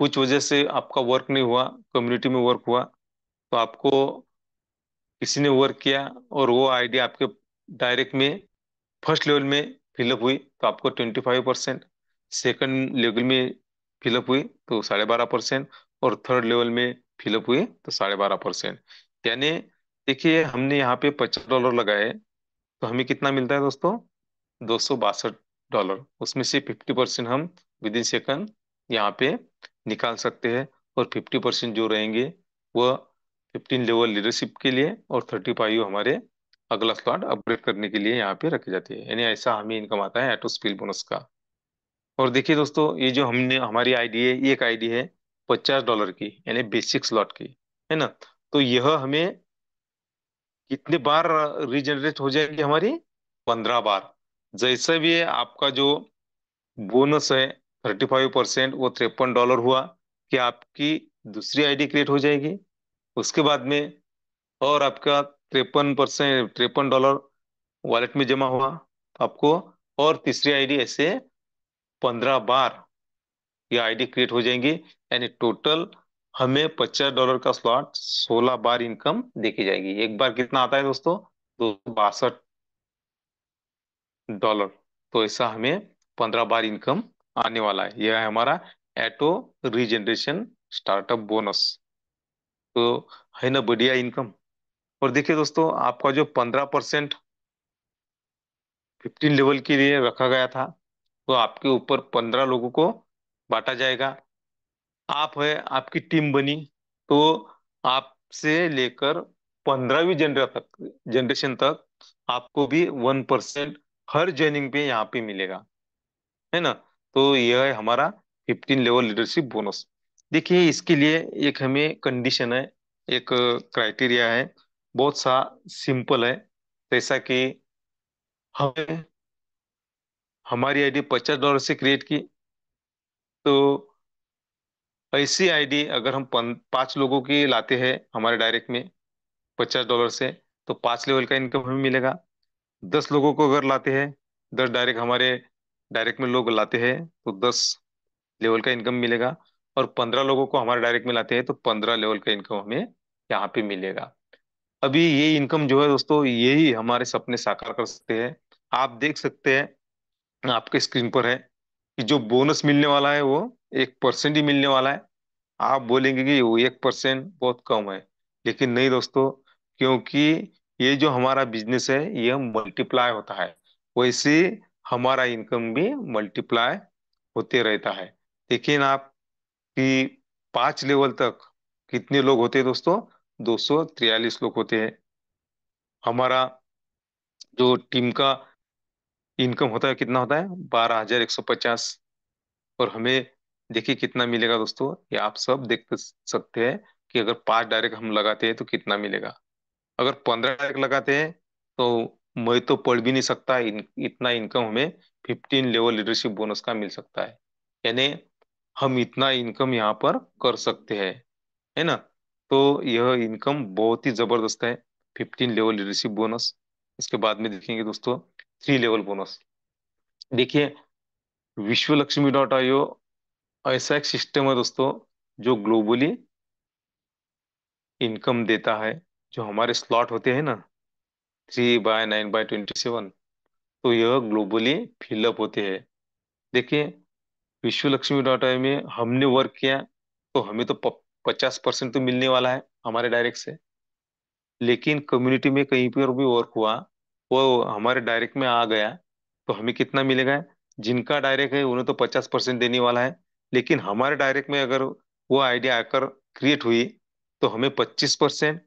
कुछ वजह से आपका वर्क नहीं हुआ, कम्युनिटी में वर्क हुआ, तो आपको किसी ने वर्क किया और वो आईडी आपके डायरेक्ट में फर्स्ट लेवल में फिलअप हुई तो आपको 25%, सेकंड लेवल में फिलअप हुई तो 12.5%, और थर्ड लेवल में फिलअप हुई तो 12.5%। यानी देखिए हमने यहाँ पे $50 लगाए, तो हमें कितना मिलता है दोस्तों, $262। उसमें से 50% हम विद इन सेकंड यहाँ पे निकाल सकते हैं, और 50% जो रहेंगे वह 15 लेवल लीडरशिप के लिए और 35 हमारे अगला स्लॉट अपग्रेड करने के लिए यहाँ पे रखी जाती है। यानी ऐसा हमें इनकम आता है ऑटो स्किल बोनस का। और देखिए दोस्तों, ये जो हमने हमारी आईडी है, एक आईडी है $50 की, यानी बेसिक स्लॉट की, है ना। तो यह हमें कितने बार रीजनरेट हो जाएगी हमारी, 15 बार। जैसे भी आपका जो बोनस है 35%, वो $53 हुआ कि आपकी दूसरी आईडी क्रिएट हो जाएगी। उसके बाद में और आपका 53% $53 वॉलेट में जमा हुआ, तो आपको और तीसरी आईडी ऐसे 15 बार ये आईडी क्रिएट हो जाएंगी। यानी टोटल हमें $50 का स्लॉट 16 बार इनकम देखी जाएगी। एक बार कितना आता है दोस्तों, $262। तो ऐसा हमें 15 बार इनकम आने वाला है। यह है हमारा एटो रीजनरेशन स्टार्टअप बोनस। तो है ना बढ़िया इनकम। और देखिए दोस्तों, आपका जो 15% 15 लेवल के लिए रखा गया था, तो आपके ऊपर 15 लोगों को बांटा जाएगा। आप है, आपकी टीम बनी, तो आपसे लेकर 15वीं जनरेशन तक आपको भी 1% हर ज्वाइनिंग पे यहाँ पे मिलेगा, है ना। तो यह है हमारा 15 लेवल लीडरशिप बोनस। देखिए इसके लिए एक हमें कंडीशन है, एक क्राइटेरिया है, बहुत सा सिंपल है। जैसा कि हमें हमारी आईडी $50 से क्रिएट की, तो ऐसी आईडी अगर हम 5 लोगों की लाते हैं हमारे डायरेक्ट में $50 से, तो 5 लेवल का इनकम हमें मिलेगा। 10 लोगों को अगर लाते हैं, 10 डायरेक्ट हमारे डायरेक्ट में लोग लाते हैं, तो 10 लेवल का इनकम मिलेगा। और 15 लोगों को हमारे डायरेक्ट में लाते हैं, तो 15 लेवल का इनकम हमें यहाँ पे मिलेगा। अभी ये इनकम जो है दोस्तों, यही हमारे सपने साकार कर सकते हैं। आप देख सकते हैं आपके स्क्रीन पर है कि जो बोनस मिलने वाला है वो 1% ही मिलने वाला है। आप बोलेंगे कि वो 1% बहुत कम है, लेकिन नहीं दोस्तों, क्योंकि ये जो हमारा बिजनेस है ये मल्टीप्लाई होता है, वैसे हमारा इनकम भी मल्टीप्लाई होते रहता है। देखिए ना आप कि 5 लेवल तक कितने लोग होते हैं दोस्तों, 243 लोग होते हैं। हमारा जो टीम का इनकम होता है कितना होता है, 12,150। और हमें देखिए कितना मिलेगा दोस्तों, ये आप सब देख सकते हैं कि अगर 5 डायरेक्ट हम लगाते हैं तो कितना मिलेगा। अगर 15 डायरेक्ट लगाते हैं तो मैं तो पढ़ भी नहीं सकता, इतना इनकम हमें 15 लेवल लीडरशिप बोनस का मिल सकता है। यानी हम इतना इनकम यहाँ पर कर सकते हैं, है ना। तो यह इनकम बहुत ही जबरदस्त है, 15 लेवल लीडरशिप बोनस। इसके बाद में देखेंगे दोस्तों 3 लेवल बोनस। देखिए विश्वलक्ष्मी.io ऐसा एक सिस्टम है दोस्तों जो ग्लोबली इनकम देता है। जो हमारे स्लॉट होते हैं ना, 3/9/27, तो यह ग्लोबली फिलअप होते हैं। देखिए विश्वलक्ष्मी.io में हमने वर्क किया, तो हमें तो 50% तो मिलने वाला है हमारे डायरेक्ट से। लेकिन कम्युनिटी में कहीं पर भी वर्क हुआ, वो हमारे डायरेक्ट में आ गया, तो हमें कितना मिलेगा। जिनका डायरेक्ट है उन्हें तो 50% देने वाला है, लेकिन हमारे डायरेक्ट में अगर वो आइडिया आकर क्रिएट हुई तो हमें 25%।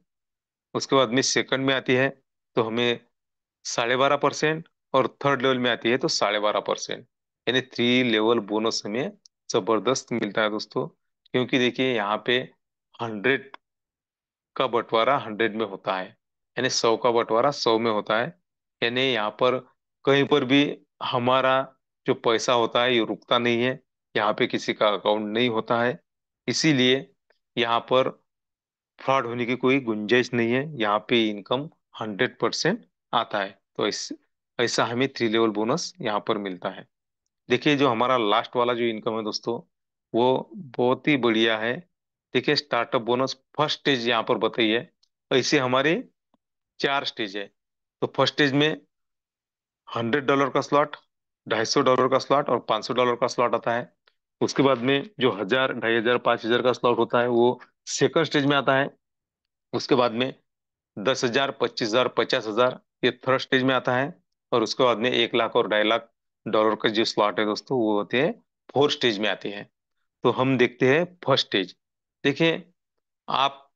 उसके बाद में सेकंड में आती है तो हमें 12.5%, और थर्ड लेवल में आती है तो 12.5%। यानी 3 लेवल बोनस हमें जबरदस्त मिलता है दोस्तों। क्योंकि देखिए यहाँ पे 100 का बंटवारा 100 में होता है। यानी 100 का बंटवारा 100 में होता है। यानी यहाँ पर कहीं पर भी हमारा जो पैसा होता है ये रुकता नहीं है, यहाँ पे किसी का अकाउंट नहीं होता है। इसीलिए यहाँ पर फ्रॉड होने की कोई गुंजाइश नहीं है, यहाँ पे इनकम 100% आता है। तो ऐसा हमें 3 लेवल बोनस यहाँ पर मिलता है। देखिए जो हमारा लास्ट वाला जो इनकम है दोस्तों, वो बहुत ही बढ़िया है। देखिए स्टार्टअप बोनस फर्स्ट स्टेज यहाँ पर बताइए है। ऐसे हमारे 4 स्टेज है। तो फर्स्ट स्टेज में $100 का स्लॉट, $250 का स्लॉट और $500 का स्लॉट आता है। उसके बाद में जो 1000, 2500, 5000 का स्लॉट होता है वो सेकंड स्टेज में आता है। उसके बाद में 10,000, 25,000, 50,000 ये थर्ड स्टेज में आता है। और उसके बाद में 1 लाख और $2.5 लाख का जो स्लॉट है दोस्तों वो होते हैं फोर्थ स्टेज में आते हैं। तो हम देखते हैं फर्स्ट स्टेज। देखिए आप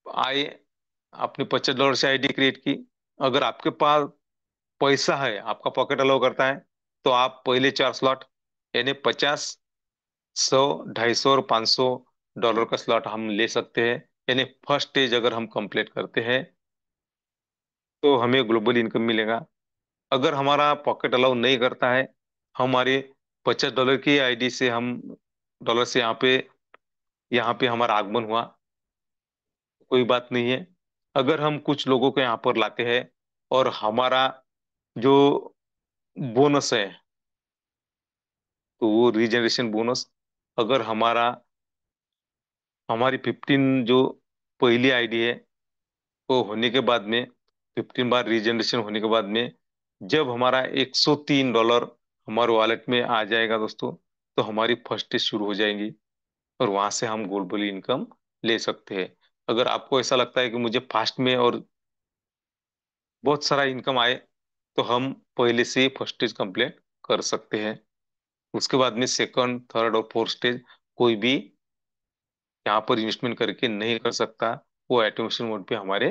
आए, आपने $50 से आईडी क्रिएट की। अगर आपके पास पैसा है, आपका पॉकेट अलाउ करता है, तो आप पहले 4 स्लॉट यानी 50, 100, 250 और $500 का स्लॉट हम ले सकते हैं। यानी फर्स्ट स्टेज अगर हम कंप्लीट करते हैं तो हमें ग्लोबल इनकम मिलेगा। अगर हमारा पॉकेट अलाउ नहीं करता है, हमारे $50 की आईडी से हम डॉलर से यहाँ पे हमारा आगमन हुआ, कोई बात नहीं है। अगर हम कुछ लोगों को यहाँ पर लाते हैं और हमारा जो बोनस है तो वो रीजनरेशन बोनस, अगर हमारी 15 जो पहली आईडी है वो होने के बाद में, 15 बार रीजनरेशन होने के बाद में जब हमारा $103 हमारे वॉलेट में आ जाएगा दोस्तों, तो हमारी फर्स्ट स्टेज शुरू हो जाएंगी और वहां से हम ग्लोबल इनकम ले सकते हैं। अगर आपको ऐसा लगता है कि मुझे फास्ट में और बहुत सारा इनकम आए, तो हम पहले से ही फर्स्ट स्टेज कंप्लीट कर सकते हैं। उसके बाद में सेकंड, थर्ड और फोर्थ स्टेज कोई भी यहाँ पर इन्वेस्टमेंट करके नहीं कर सकता, वो ऑटोमेशन मोड पे हमारे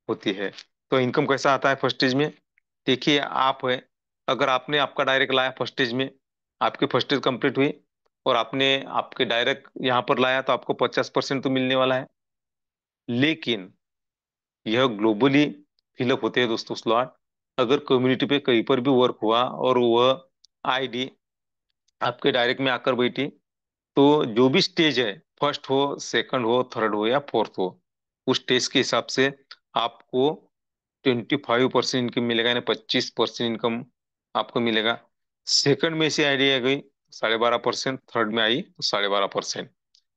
होती है। तो इनकम कैसा आता है फर्स्ट स्टेज में? देखिए आप है, अगर आपने आपका डायरेक्ट लाया फर्स्ट स्टेज में, आपकी फर्स्ट स्टेज कंप्लीट हुई और आपने आपके डायरेक्ट यहाँ पर लाया, तो आपको 50% तो मिलने वाला है। लेकिन यह ग्लोबली फिलअप होते हैं दोस्तों स्लॉट। अगर कम्युनिटी पे कहीं पर भी वर्क हुआ और वह आईडी आपके डायरेक्ट में आकर बैठी, तो जो भी स्टेज है, फर्स्ट हो, सेकंड हो, थर्ड हो या फोर्थ हो, उस स्टेज के हिसाब से आपको 25% इनकम मिलेगा, यानी 25% इनकम आपको मिलेगा। सेकंड में से आईडी आ गई 12.5%, थर्ड में आई तो 12.5%।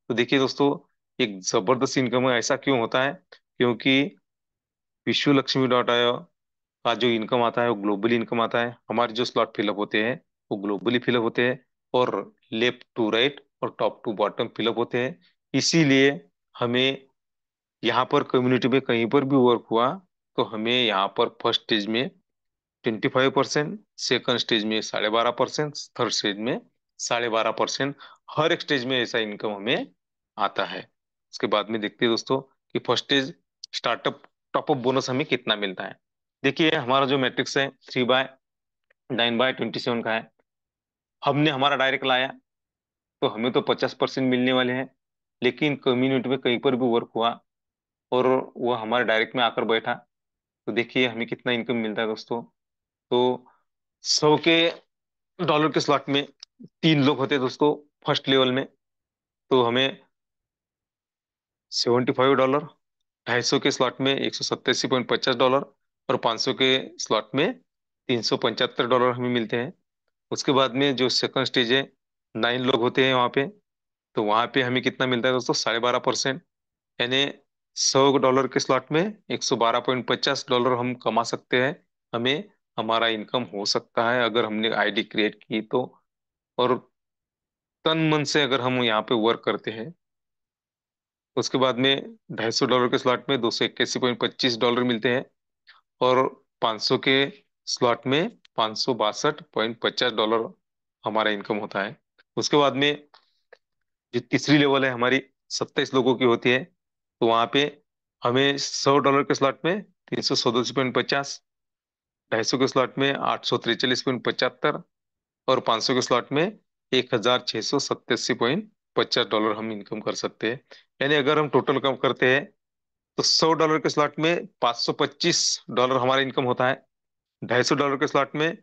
तो देखिए दोस्तों, एक जबरदस्त इनकम है। ऐसा क्यों होता है? क्योंकि विश्व लक्ष्मी डॉट आयो का जो इनकम आता है वो ग्लोबली इनकम आता है। हमारे जो स्लॉट फिलअप होते हैं वो ग्लोबली फिलअप होते हैं, और लेफ्ट टू राइट और टॉप टू बॉटम फिलअप होते हैं। इसीलिए हमें यहाँ पर कम्युनिटी में कहीं पर भी वर्क हुआ, तो हमें यहाँ पर फर्स्ट स्टेज में 25%, सेकंड स्टेज में 12.5%, थर्ड स्टेज में 12.5%, हर एक स्टेज में ऐसा इनकम हमें आता है। उसके बाद में देखते हैं दोस्तों कि first stage startup top up bonus हमें कितना मिलता है। देखिए हमारा जो मैट्रिक्स है 3/9/27 का है। हमने हमारा डायरेक्ट लाया तो हमें तो 50% मिलने वाले हैं। लेकिन कम्युनिटी में कहीं पर भी वर्क हुआ और वो हमारे डायरेक्ट में आकर बैठा, तो देखिए हमें कितना इनकम मिलता है दोस्तों। तो 100 के डॉलर के स्लॉट में 3 लोग होते हैं दोस्तों फर्स्ट लेवल में, तो हमें $75, 250 के स्लॉट में $187.50 और 500 के स्लॉट में $375 हमें मिलते हैं। उसके बाद में जो सेकंड स्टेज है, 9 लोग होते हैं वहां पे, तो वहां पे हमें कितना मिलता है दोस्तों? 12.5%। यानी $100 के स्लॉट में $112.50 हम कमा सकते हैं। हमें हमारा इनकम हो सकता है अगर हमने आईडी क्रिएट की तो, और तन मन से अगर हम यहाँ पे वर्क करते हैं। उसके बाद में $250 के स्लॉट में $281.25 मिलते हैं, और 500 के स्लॉट में $562.50 हमारा इनकम होता है। उसके बाद में जो तीसरी लेवल है हमारी 27 लोगों की होती है, तो वहां पे हमें $100 के स्लॉट में 337.50, 250 के स्लॉट में 843.75 और 500 के स्लॉट में $1,687.50 हम इनकम कर सकते हैं। यानी अगर हम टोटल कम करते हैं तो $100 के स्लॉट में $525 हमारा इनकम होता है। $250 के स्लॉट में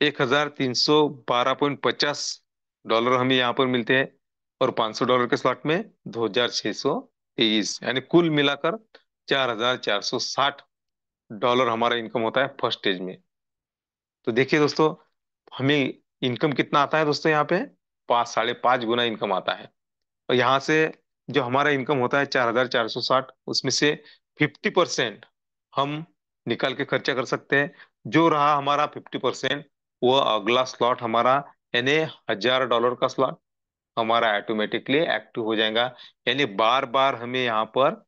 1312.50 डॉलर हमें यहाँ पर मिलते हैं। और $500 के स्लॉट में 2623, यानी कुल मिलाकर $4460 हमारा इनकम होता है फर्स्ट स्टेज में। तो देखिए दोस्तों, हमें इनकम कितना आता है दोस्तों यहाँ पे, 5 साढ़े 5 गुना इनकम आता है। और यहाँ से जो हमारा इनकम होता है 4460, उसमें से 50% हम निकाल के खर्चा कर सकते हैं। जो रहा हमारा 50%, वो अगला स्लॉट हमारा, यानी $1000 का स्लॉट हमारा ऑटोमेटिकली एक्टिव हो जाएगा। यानी बार बार हमें यहाँ पर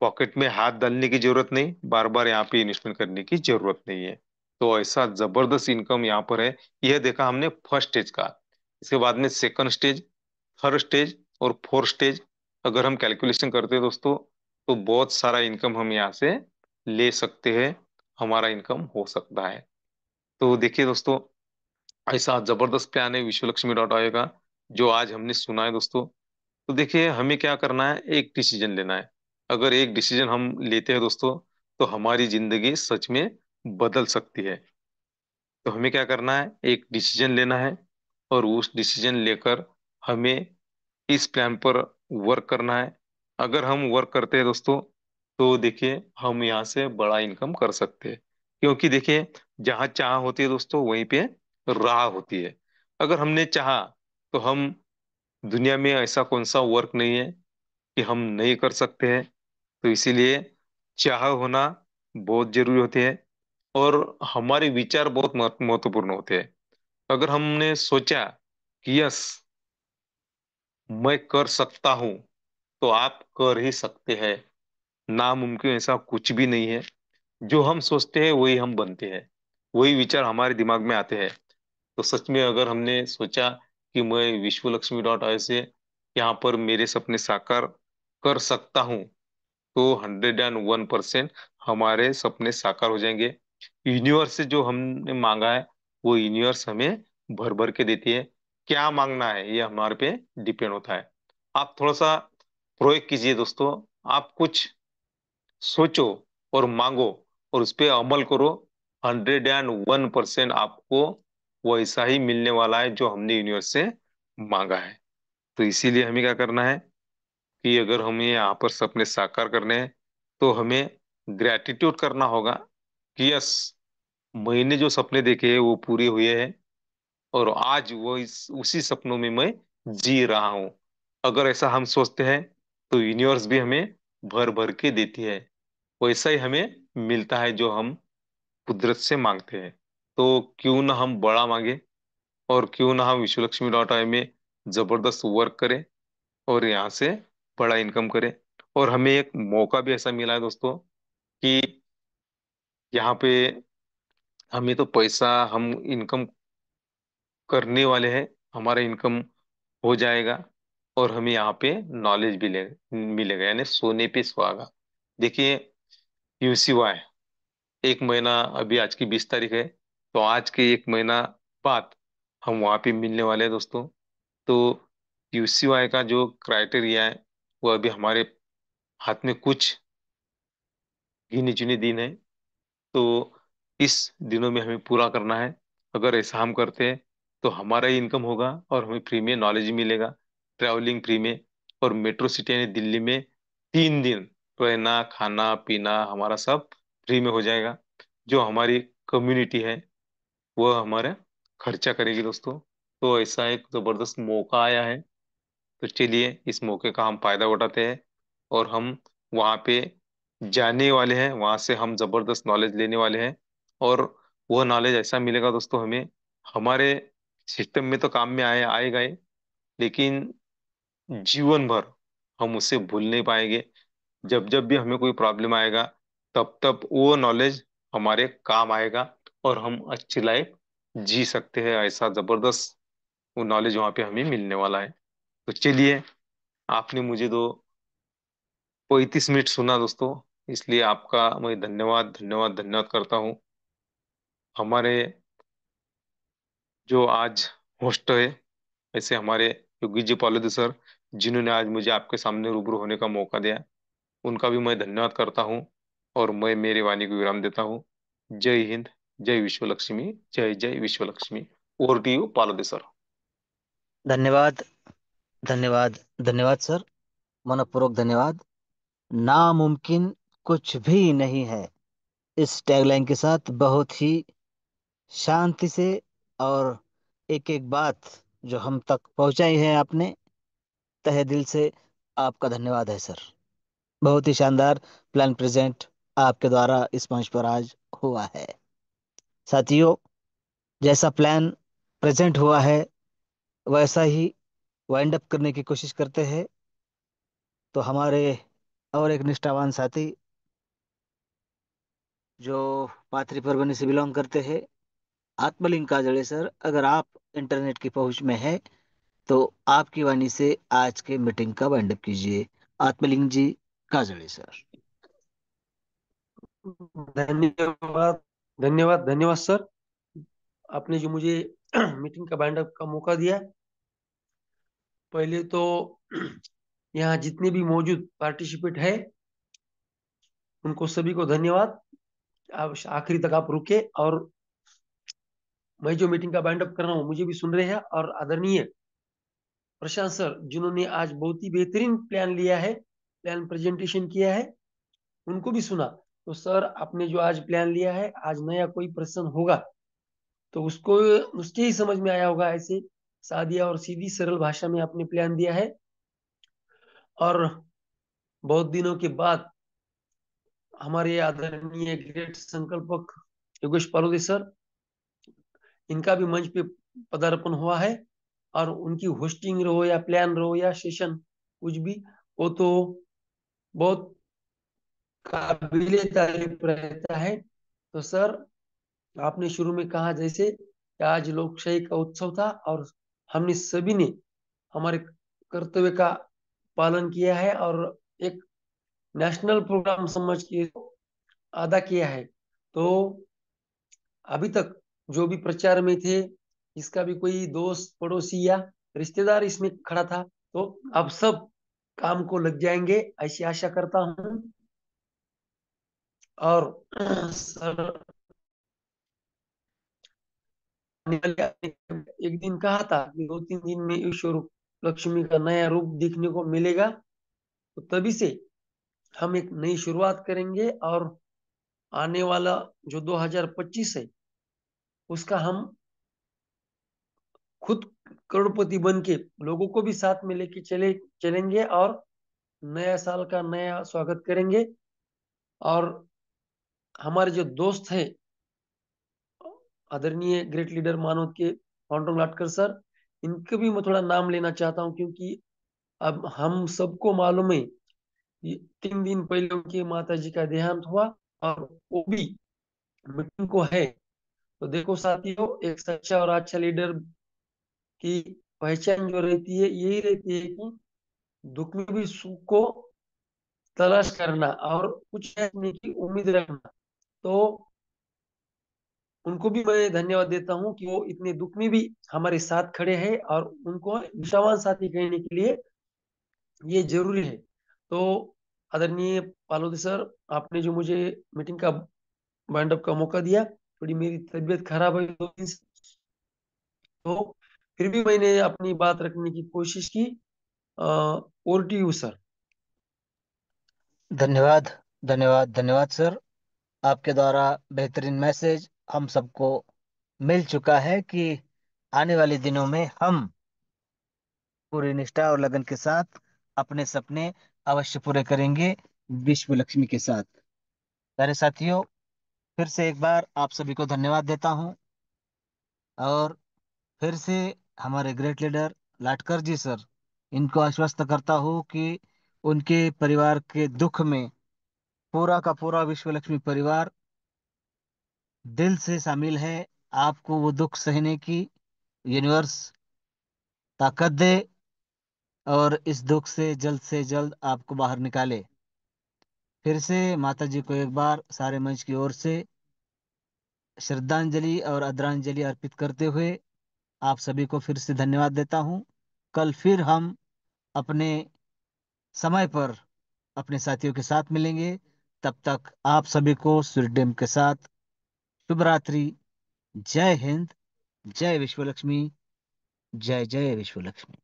पॉकेट में हाथ डालने की जरूरत नहीं, बार बार यहाँ पे इन्वेस्टमेंट करने की जरूरत नहीं है। तो ऐसा जबरदस्त इनकम यहाँ पर है। यह देखा हमने फर्स्ट स्टेज का। इसके बाद में सेकंड स्टेज, थर्ड स्टेज और फोर्थ स्टेज अगर हम कैलकुलेशन करते हैं दोस्तों, तो बहुत सारा इनकम हम यहाँ से ले सकते हैं, हमारा इनकम हो सकता है। तो देखिए दोस्तों, ऐसा जबरदस्त प्लान है विश्वलक्ष्मी का, जो आज हमने सुना है दोस्तों। तो देखिए, हमें क्या करना है, एक डिसीजन लेना है। अगर एक डिसीजन हम लेते हैं दोस्तों, तो हमारी जिंदगी सच में बदल सकती है। तो हमें क्या करना है, एक डिसीजन लेना है, और उस डिसीजन लेकर हमें इस प्लान पर वर्क करना है। अगर हम वर्क करते हैं दोस्तों, तो देखिए हम यहाँ से बड़ा इनकम कर सकते हैं। क्योंकि देखिए, जहाँ चाह होती है दोस्तों, वहीं पे राह होती है। अगर हमने चाहा, तो हम, दुनिया में ऐसा कौन सा वर्क नहीं है कि हम नहीं कर सकते हैं। तो इसीलिए चाह होना बहुत जरूरी होती है। और हमारे विचार बहुत महत्वपूर्ण होते हैं। अगर हमने सोचा कि यस, मैं कर सकता हूं, तो आप कर ही सकते हैं। नामुमकिन ऐसा कुछ भी नहीं है। जो हम सोचते हैं वही हम बनते हैं, वही विचार हमारे दिमाग में आते हैं। तो सच में अगर हमने सोचा कि मैं विश्वलक्ष्मी से यहाँ पर मेरे सपने साकार कर सकता हूँ, तो 101% हमारे सपने साकार हो जाएंगे। यूनिवर्स से जो हमने मांगा है, वो यूनिवर्स हमें भर भर के देती है। क्या मांगना है, ये हमारे पे डिपेंड होता है। आप थोड़ा सा प्रयोग कीजिए दोस्तों। आप कुछ सोचो और मांगो, और उस पर अमल करो। 101% आपको वैसा ही मिलने वाला है जो हमने यूनिवर्स से मांगा है। तो इसीलिए हमें क्या करना है, कि अगर हमें यहाँ पर सपने साकार करने हैं, तो हमें ग्रेटिट्यूड करना होगा कि यस, मैंने जो सपने देखे हैं वो पूरे हुए हैं, और आज वो उसी सपनों में मैं जी रहा हूँ। अगर ऐसा हम सोचते हैं, तो यूनिवर्स भी हमें भर भर के देती है। वैसा ही हमें मिलता है जो हम कुदरत से मांगते हैं। तो क्यों ना हम बड़ा मांगे, और क्यों ना हम विश्वलक्ष्मी में जबरदस्त वर्क करें, और यहाँ से बड़ा इनकम करें। और हमें एक मौका भी ऐसा मिला है दोस्तों, कि यहाँ पे हमें तो पैसा, हम इनकम करने वाले हैं, हमारा इनकम हो जाएगा, और हमें यहाँ पे नॉलेज भी मिलेगा, यानी सोने पे सुहागा। देखिए, यूसीवाई, एक महीना, अभी आज की 20 तारीख है, तो आज के एक महीना बाद हम वहाँ पे मिलने वाले हैं दोस्तों। तो यूसीवाई का जो क्राइटेरिया है, वो अभी हमारे हाथ में कुछ गिने चुने दिन है। तो इस दिनों में हमें पूरा करना है। अगर ऐसा हम करते हैं, तो हमारा ही इनकम होगा, और हमें फ्री में नॉलेज मिलेगा, ट्रैवलिंग फ्री में। और मेट्रो सिटी यानी दिल्ली में 3 दिन रहना खाना पीना हमारा सब फ्री में हो जाएगा। जो हमारी कम्युनिटी है, वो हमारा खर्चा करेगी दोस्तों। तो ऐसा एक जबरदस्त मौका आया है। तो चलिए, इस मौके का हम फायदा उठाते हैं, और हम वहाँ पे जाने वाले हैं, वहाँ से हम जबरदस्त नॉलेज लेने वाले हैं। और वह नॉलेज ऐसा मिलेगा दोस्तों हमें, हमारे सिस्टम में तो काम में आएगा ही, लेकिन जीवन भर हम उसे भूल नहीं पाएंगे। जब जब भी हमें कोई प्रॉब्लम आएगा, तब तब वो नॉलेज हमारे काम आएगा, और हम अच्छी लाइफ जी सकते हैं। ऐसा जबरदस्त वो नॉलेज वहाँ पे हमें मिलने वाला है। तो चलिए, आपने मुझे दो 35 मिनट सुना दोस्तों, इसलिए आपका मैं धन्यवाद धन्यवाद धन्यवाद करता हूँ। हमारे जो आज होस्ट है, ऐसे हमारे योगी जी पॉलिदी सर, जिन्होंने आज मुझे आपके सामने रूबरू होने का मौका दिया, उनका भी मैं धन्यवाद करता हूँ। और मैं मेरी वाणी को विराम देता हूँ। जय हिंद, जय विश्व लक्ष्मी, जय जय विश्व Lakshmi. Over to you Parvati sir. धन्यवाद, धन्यवाद, धन्यवाद सर। मनपूर्वक धन्यवाद। नामुमकिन कुछ भी नहीं है, इस टैगलाइन के साथ बहुत ही शांति से और एक एक बात जो हम तक पहुंचाई है आपने, तहे दिल से आपका धन्यवाद है सर। बहुत ही शानदार प्लान प्रेजेंट आपके द्वारा इस मंच पर आज हुआ है। साथियों, जैसा प्लान प्रेजेंट हुआ है वैसा ही वाइंड अप करने की कोशिश करते हैं। तो हमारे और एक निष्ठावान साथी जो पाथरी परगनी से बिलोंग करते हैं, आत्मलिंग काजड़े सर, अगर आप इंटरनेट की पहुंच में है तो आपकी वाणी से आज के मीटिंग का वाइंड अप कीजिए। आत्मलिंग जी काजड़े सर। धन्यवाद, धन्यवाद, धन्यवाद सर। आपने जो मुझे मीटिंग का बाइंड अप का मौका दिया, पहले तो यहाँ जितने भी मौजूद पार्टिसिपेट है उनको सभी को धन्यवाद। आप आखिरी तक आप रुके, और मैं जो मीटिंग का बाइंड अप कर रहा हूँ मुझे भी सुन रहे हैं। और आदरणीय प्रशांत सर जिन्होंने आज बहुत ही बेहतरीन प्लान लिया है, प्लान प्रेजेंटेशन किया है, उनको भी सुना। तो सर आपने जो आज प्लान लिया है, आज नया कोई प्रश्न होगा तो उसको उसके ही समझ में आया होगा। ऐसे सादिया और सीधी सरल भाषा में आपने प्लान दिया है। और बहुत दिनों के बाद हमारे आदरणीय ग्रेट संकल्पक योगेश पालोदे सर, इनका भी मंच पे पदार्पण हुआ है। और उनकी होस्टिंग रहो या प्लान रहो या सेशन कुछ भी, वो तो बहुत काबिले तारीफ रहता है। तो सर आपने शुरू में कहा जैसे कि आज लोकशाही का उत्सव था और हमने सभी ने हमारे कर्तव्य का पालन किया है और एक नेशनल प्रोग्राम समझ के अदा किया है। तो अभी तक जो भी प्रचार में थे, इसका भी कोई दोस्त पड़ोसी या रिश्तेदार इसमें खड़ा था, तो अब सब काम को लग जाएंगे ऐसी आशा करता हूँ। और सर एक दिन कहा था कि 2-3 दिन में ईश्वर लक्ष्मी का नया रूप देखने को मिलेगा। तो तभी से हम एक नई शुरुआत करेंगे, और आने वाला जो 2025 है उसका हम खुद करोड़पति बन के लोगों को भी साथ में लेके चलेंगे, और नया साल का नया स्वागत करेंगे। और हमारे जो दोस्त है आदरणीय ग्रेट लीडर मानव के पांडुरंग लाटकर सर, इनके भी मैं थोड़ा नाम लेना चाहता हूँ, क्योंकि अब हम सबको मालूम है 3 दिन पहले उनकी माता जी का देहांत हुआ, और वो भी मीटिंग को है। तो देखो साथियों, एक सच्चा और अच्छा लीडर की पहचान जो रहती है यही रहती है कि दुख में भी सुख को तलाश करना और कुछ करने की उम्मीद रखना। तो उनको भी मैं धन्यवाद देता हूँ कि वो इतने दुख में भी हमारे साथ खड़े हैं, और उनको निष्ठावान साथी कहने के लिए ये जरूरी है। तो आदरणीय पालोदी सर, आपने जो मुझे मीटिंग का वाइंड अप का मौका दिया, थोड़ी मेरी तबीयत खराब है 2 दिन से, तो फिर भी मैंने अपनी बात रखने की कोशिश की। Over to you sir. धन्यवाद, धन्यवाद, धन्यवाद सर। आपके द्वारा बेहतरीन मैसेज हम सबको मिल चुका है कि आने वाले दिनों में हम पूरी निष्ठा और लगन के साथ अपने सपने अवश्य पूरे करेंगे, विश्व लक्ष्मी के साथ। प्यारे साथियों, फिर से एक बार आप सभी को धन्यवाद देता हूं। और फिर से हमारे ग्रेट लीडर लाटकर जी सर, इनको आश्वस्त करता हूं कि उनके परिवार के दुख में पूरा का पूरा विश्व लक्ष्मी परिवार दिल से शामिल है। आपको वो दुख सहने की यूनिवर्स ताकत दे और इस दुख से जल्द आपको बाहर निकाले। फिर से माता जी को एक बार सारे मंच की ओर से श्रद्धांजलि और आदरांजलि अर्पित करते हुए आप सभी को फिर से धन्यवाद देता हूं। कल फिर हम अपने समय पर अपने साथियों के साथ मिलेंगे। तब तक आप सभी को सूर्यडेम के साथ शुभ रात्रि। जय हिंद। जय विश्व लक्ष्मी। जय जय विश्व लक्ष्मी।